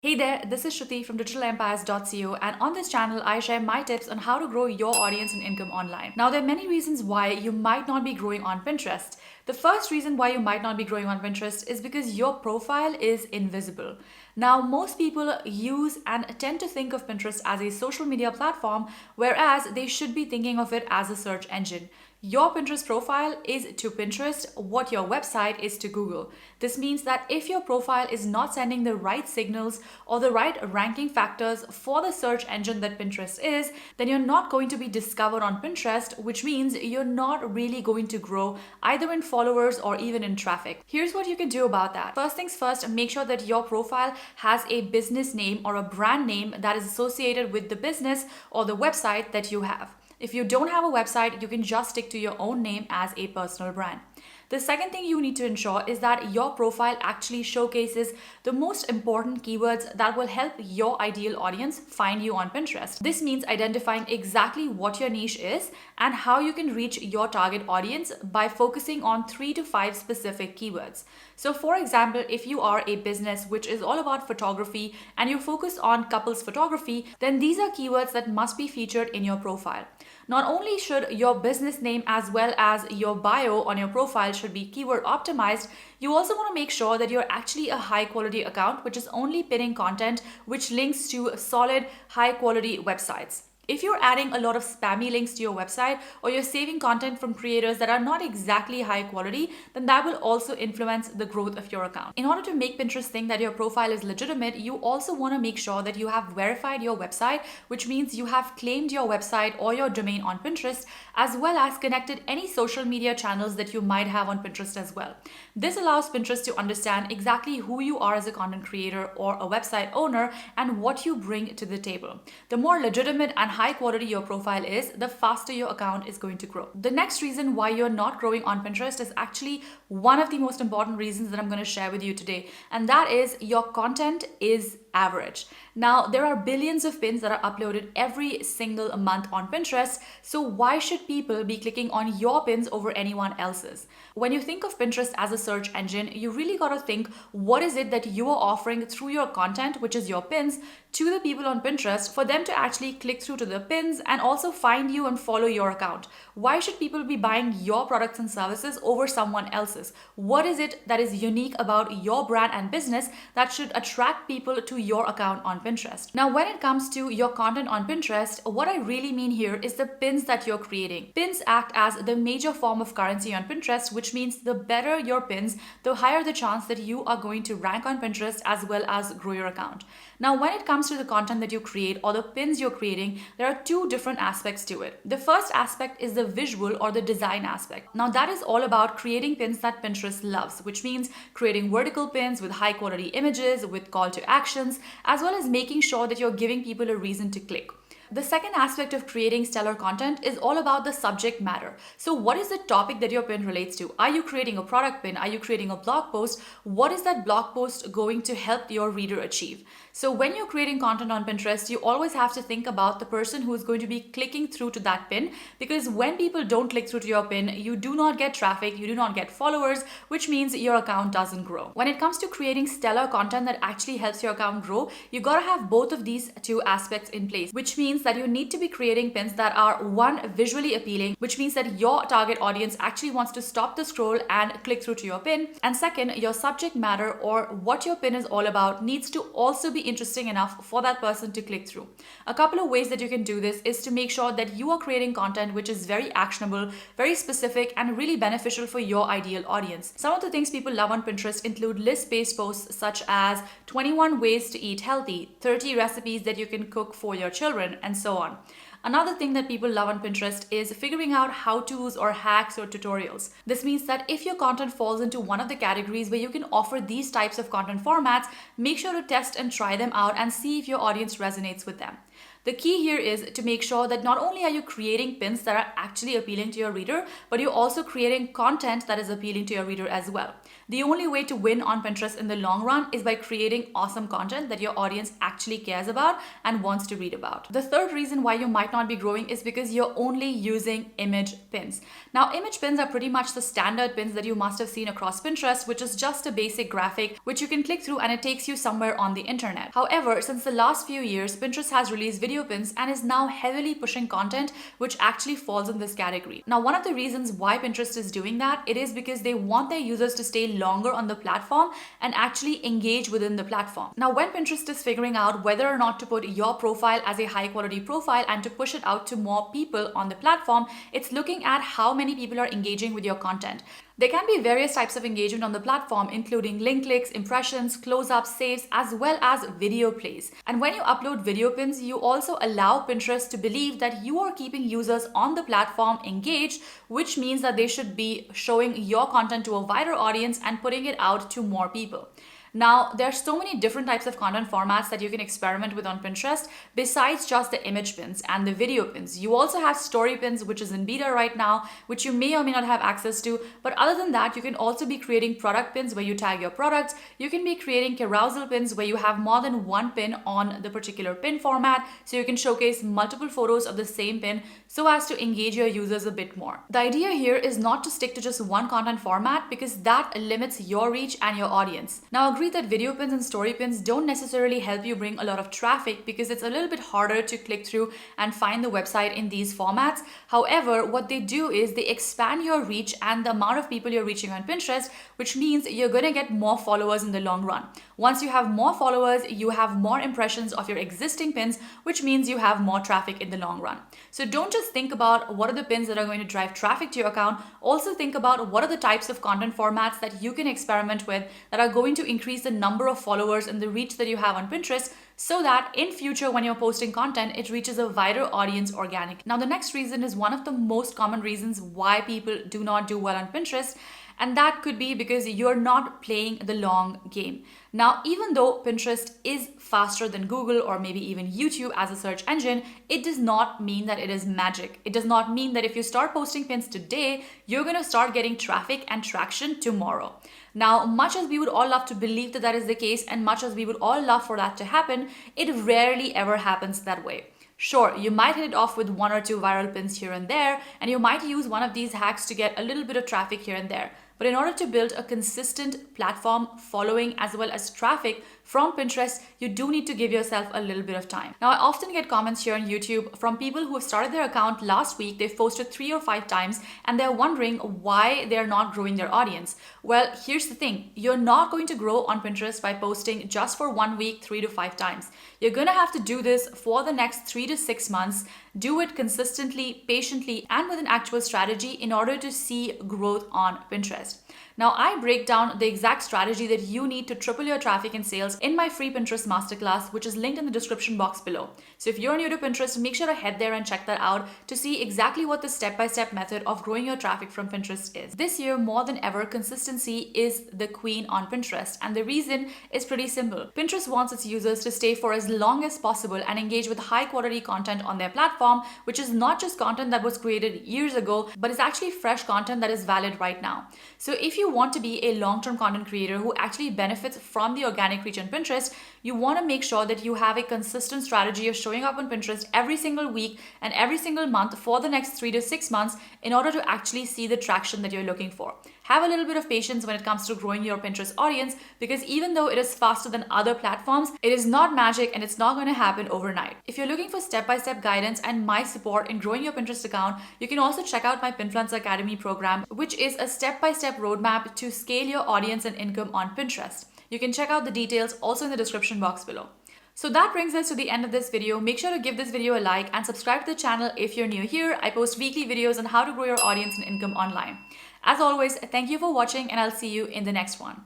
Hey there, this is Shruti from digitalempires.co, and on this channel I share my tips on how to grow your audience and income online. Now there are many reasons why you might not be growing on Pinterest. The first reason why you might not be growing on Pinterest is because your profile is invisible. Now most people use and tend to think of Pinterest as a social media platform, whereas they should be thinking of it as a search engine. Your Pinterest profile is to Pinterest what your website is to Google. This means that if your profile is not sending the right signals or the right ranking factors for the search engine that Pinterest is, then you're not going to be discovered on Pinterest, which means you're not really going to grow either in followers or even in traffic. Here's what you can do about that. First things first, make sure that your profile has a business name or a brand name that is associated with the business or the website that you have. If you don't have a website, you can just stick to your own name as a personal brand. The second thing you need to ensure is that your profile actually showcases the most important keywords that will help your ideal audience find you on Pinterest. This means identifying exactly what your niche is and how you can reach your target audience by focusing on 3 to 5 specific keywords. So for example, if you are a business which is all about photography and you focus on couples photography, then these are keywords that must be featured in your profile. Not only should your business name as well as your bio on your profile should be keyword optimized, you also want to make sure that you're actually a high quality account which is only pinning content which links to solid high quality websites. If you're adding a lot of spammy links to your website or you're saving content from creators that are not exactly high quality, then that will also influence the growth of your account. In order to make Pinterest think that your profile is legitimate, you also want to make sure that you have verified your website, which means you have claimed your website or your domain on Pinterest, as well as connected any social media channels that you might have on Pinterest as well. This allows Pinterest to understand exactly who you are as a content creator or a website owner and what you bring to the table. The more legitimate and high quality your profile is, the faster your account is going to grow. The next reason why you're not growing on Pinterest is actually one of the most important reasons that I'm going to share with you today, and that is your content is average. Now, there are billions of pins that are uploaded every single month on Pinterest, so why should people be clicking on your pins over anyone else's? When you think of Pinterest as a search engine, you really got to think, what is it that you are offering through your content, which is your pins, to the people on Pinterest for them to actually click through to the pins and also find you and follow your account? Why should people be buying your products and services over someone else's? What is it that is unique about your brand and business that should attract people to your account on Pinterest? Now, when it comes to your content on Pinterest, what I really mean here is the pins that you're creating. Pins act as the major form of currency on Pinterest, which means the better your pins, the higher the chance that you are going to rank on Pinterest as well as grow your account. Now, when it comes to the content that you create or the pins you're creating, there are two different aspects to it. The first aspect is the visual or the design aspect. Now, that is all about creating pins that Pinterest loves, which means creating vertical pins with high quality images, with call to actions, as well as making sure that you're giving people a reason to click. The second aspect of creating stellar content is all about the subject matter. So what is the topic that your pin relates to? Are you creating a product pin? Are you creating a blog post? What is that blog post going to help your reader achieve? So when you're creating content on Pinterest, you always have to think about the person who is going to be clicking through to that pin, because when people don't click through to your pin, you do not get traffic, you do not get followers, which means your account doesn't grow. When it comes to creating stellar content that actually helps your account grow, you gotta have both of these two aspects in place, which means that you need to be creating pins that are, one, visually appealing, which means that your target audience actually wants to stop the scroll and click through to your pin. And second, your subject matter or what your pin is all about needs to also be interesting enough for that person to click through. A couple of ways that you can do this is to make sure that you are creating content which is very actionable, very specific, and really beneficial for your ideal audience. Some of the things people love on Pinterest include list-based posts such as 21 ways to eat healthy, 30 recipes that you can cook for your children, and so on. Another thing that people love on Pinterest is figuring out how-tos or hacks or tutorials. This means that if your content falls into one of the categories where you can offer these types of content formats, make sure to test and try them out and see if your audience resonates with them. The key here is to make sure that not only are you creating pins that are actually appealing to your reader, but you're also creating content that is appealing to your reader as well. The only way to win on Pinterest in the long run is by creating awesome content that your audience actually cares about and wants to read about. The third reason why you might not be growing is because you're only using image pins. Now, image pins are pretty much the standard pins that you must have seen across Pinterest, which is just a basic graphic which you can click through and it takes you somewhere on the internet. However, since the last few years, Pinterest has released video pins and is now heavily pushing content which actually falls in this category. Now, one of the reasons why Pinterest is doing that, it is because they want their users to stay longer on the platform and actually engage within the platform. Now, when Pinterest is figuring out whether or not to put your profile as a high quality profile and to push it out to more people on the platform, it's looking at how many people are engaging with your content. There can be various types of engagement on the platform, including link clicks, impressions, close-ups, saves, as well as video plays. And when you upload video pins, you also allow Pinterest to believe that you are keeping users on the platform engaged, which means that they should be showing your content to a wider audience and putting it out to more people. Now, there are so many different types of content formats that you can experiment with on Pinterest besides just the image pins and the video pins. You also have story pins, which is in beta right now, which you may or may not have access to. But other than that, you can also be creating product pins where you tag your products. You can be creating carousel pins where you have more than one pin on the particular pin format. So you can showcase multiple photos of the same pin so as to engage your users a bit more. The idea here is not to stick to just one content format because that limits your reach and your audience. Now, agree that video pins and story pins don't necessarily help you bring a lot of traffic because it's a little bit harder to click through and find the website in these formats. However, what they do is they expand your reach and the amount of people you're reaching on Pinterest, which means you're going to get more followers in the long run. Once you have more followers, you have more impressions of your existing pins, which means you have more traffic in the long run. So don't just think about what are the pins that are going to drive traffic to your account. Also think about what are the types of content formats that you can experiment with that are going to increase the number of followers and the reach that you have on Pinterest, so that in future when you're posting content, it reaches a wider audience organically. Now, the next reason is one of the most common reasons why people do not do well on Pinterest, and that could be because you're not playing the long game. Now, even though Pinterest is faster than Google or maybe even YouTube as a search engine, it does not mean that it is magic. It does not mean that if you start posting pins today, you're going to start getting traffic and traction tomorrow. Now, much as we would all love to believe that that is the case, and much as we would all love for that to happen, it rarely ever happens that way. Sure, you might hit it off with one or two viral pins here and there, and you might use one of these hacks to get a little bit of traffic here and there. But in order to build a consistent platform following as well as traffic from Pinterest, you do need to give yourself a little bit of time. Now, I often get comments here on YouTube from people who have started their account last week. They've posted 3 or 5 times and they're wondering why they're not growing their audience. Well, here's the thing. You're not going to grow on Pinterest by posting just for 1 week, 3 to 5 times. You're going to have to do this for the next 3 to 6 months. Do it consistently, patiently, and with an actual strategy in order to see growth on Pinterest. Now, I break down the exact strategy that you need to triple your traffic and sales in my free Pinterest masterclass, which is linked in the description box below. So if you're new to Pinterest, make sure to head there and check that out to see exactly what the step-by-step method of growing your traffic from Pinterest is. This year, more than ever, consistency is the queen on Pinterest. And the reason is pretty simple. Pinterest wants its users to stay for as long as possible and engage with high quality content on their platform, which is not just content that was created years ago, but is actually fresh content that is valid right now. So if you want to be a long-term content creator who actually benefits from the organic reach on Pinterest, you want to make sure that you have a consistent strategy of showing up on Pinterest every single week and every single month for the next 3 to 6 months in order to actually see the traction that you're looking for. Have a little bit of patience when it comes to growing your Pinterest audience, because even though it is faster than other platforms, it is not magic and it's not going to happen overnight. If you're looking for step-by-step guidance and my support in growing your Pinterest account, you can also check out my PINFLUENCER Academy program, which is a step-by-step roadmap to scale your audience and income on Pinterest. You can check out the details also in the description box below. So that brings us to the end of this video. Make sure to give this video a like and subscribe to the channel if you're new here. I post weekly videos on how to grow your audience and income online. As always, thank you for watching and I'll see you in the next one.